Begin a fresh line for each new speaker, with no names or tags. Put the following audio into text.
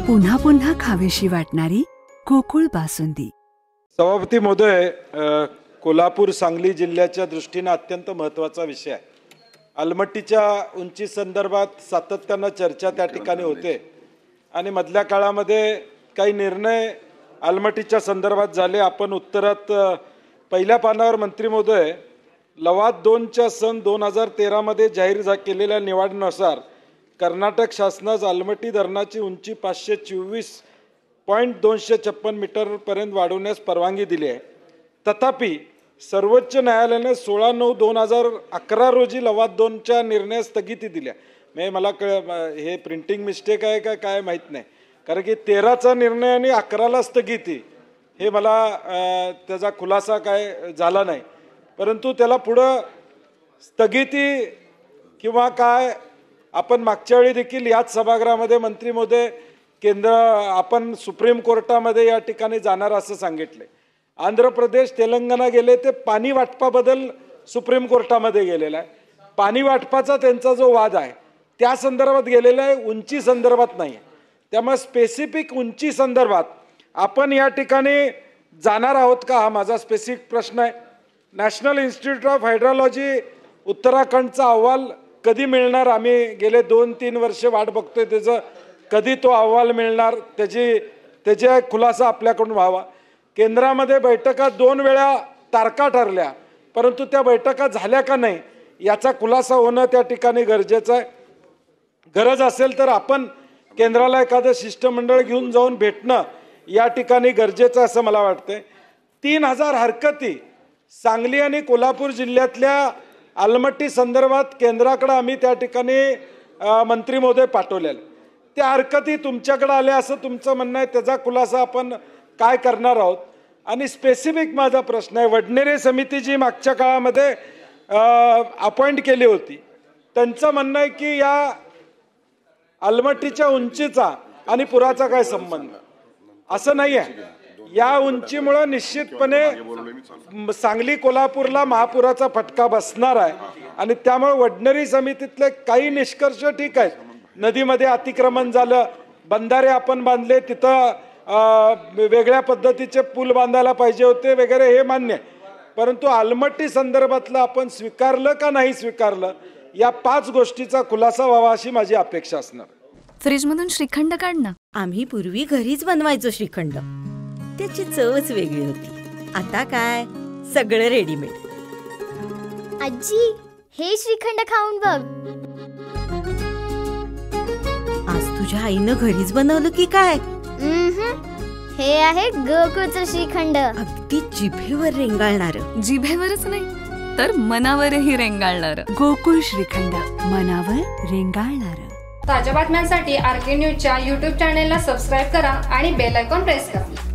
पुन्हा पुन्हा खावीशी वाटणारी गोकुळ बासुंदी।
सभापती महोदय, कोल्हापूर सांगली जिल्ह्याच्या दृष्टीने अत्यंत महत्त्वाचा विषय आहे। अलमट्टीच्या उंची संदर्भात सातत्याने चर्चा त्या ठिकाणी होते आणि मधल्या काळामध्ये काही निर्णय अलमट्टीच्या संदर्भात झाले। आपण उत्तरात पहिल्या पानावर मंत्री महोदय, लवाद 2च्या सन 2013 मध्ये जाहीर केलेल्या निवडीनुसार कर्नाटक शासनास अलमट्टी धरणाची उंची 524.256 मीटर पर्यंत वाढवण्यास परवानगी दिली आहे। तथापि सर्वोच्च न्यायालयाने 16/9/2011 रोजी लवाद 2च्या निर्णयास स्थगिती दिली। मला हे प्रिंटिंग मिस्टेक आहे का काय माहीत नाही, कारण की 13चा निर्णय आणि 11ला स्थगिती हे मला त्याचा खुलासा काय झाला नाही, परंतु त्याला पुढे स्थगिती किंवा काय आपण मागच्या वेळी देखील याच सभागृहामध्ये मंत्री महोदय आपण सुप्रीम कोर्टामध्ये या ठिकाणी जाणार असं सांगितले। आंध्र प्रदेश तेलंगणा गेले ते पाणी वाटपाबद्दल सुप्रीम कोर्टामध्ये गेलेला आहे। पाणी वाटपाचा त्यांचा जो वाद आहे त्या संदर्भात गेलेला आहे, उंची संदर्भात नाही आहे। त्यामुळे स्पेसिफिक उंची संदर्भात आपण या ठिकाणी जाणार आहोत का, हा माझा स्पेसिफिक प्रश्न आहे। नॅशनल इन्स्टिट्यूट ऑफ हायड्रोलॉजी उत्तराखंडचा अहवाल कधी मिळणार, आम्ही गेले 2-3 वर्ष वाट बघतोय त्याचं, कधी तो अहवाल मिळणार, त्याचा खुलासा आपल्याकडून व्हावा। केंद्रामध्ये बैठका 2 वेळा तारखा ठरल्या, परंतु त्या बैठका झाल्या का नाही याचा खुलासा होणं त्या ठिकाणी गरजेचं आहे। गरज असेल तर आपण केंद्राला एखादं शिष्टमंडळ घेऊन जाऊन भेटणं या ठिकाणी गरजेचं असं मला वाटतंय। 3000 हरकती सांगली आणि कोल्हापूर जिल्ह्यातल्या अलमट्टी संदर्भात केंद्राकडे आम्ही त्या ठिकाणी मंत्री महोदय पाठवलेले, त्या हरकती तुमच्याकडे आल्या असं तुमचं म्हणणं आहे, त्याचा खुलासा आपण काय करणार आहोत। आणि स्पेसिफिक माझा प्रश्न आहे, वडनेरे समिती जी मागच्या काळामध्ये अपॉइंट केली होती त्यांचं म्हणणं आहे की या अलमट्टीच्या उंचीचा आणि पुराचा काय संबंध, असं नाही आहे। या उंचीमुळे निश्चितपणे सांगली कोल्हापूरला महापुराचा फटका बसणार आहे आणि त्यामुळे वडनेरी समितीतले काही निष्कर्ष ठीक आहेत, नदीमध्ये अतिक्रमण झालं, बंधारे आपण बांधले, तिथं वेगळ्या पद्धतीचे पूल बांधायला पाहिजे होते वगैरे, हे मान्य आहे, परंतु अलमट्टी संदर्भातलं आपण स्वीकारलं का नाही स्वीकारलं या 5 गोष्टीचा खुलासा व्हावा अशी माझी अपेक्षा असणार।
फ्रीजमधून श्रीखंड काढ ना।
आम्ही पूर्वी घरीच बनवायचो श्रीखंड, त्याची चवच वेगळी होती। आता काय सगळं रेडीमेड।
आजी, हे श्रीखंड खाऊन बघ।
आज तुझ्या आईनं घरीच बनवलं की काय?
हे आहे गोकुळचं श्रीखंड,
अगदी जिभेवर रेंगाळणार।
जिभेवरच नाही तर मनावरही रेंगाळणार।
गोकुळ श्रीखंड, मनावर रेंगाळणार।
ताज्या बातम्यांसाठी आरके न्यूजच्या YouTube चॅनेलला सबस्क्राईब करा आणि बेल आयकॉन प्रेस करा।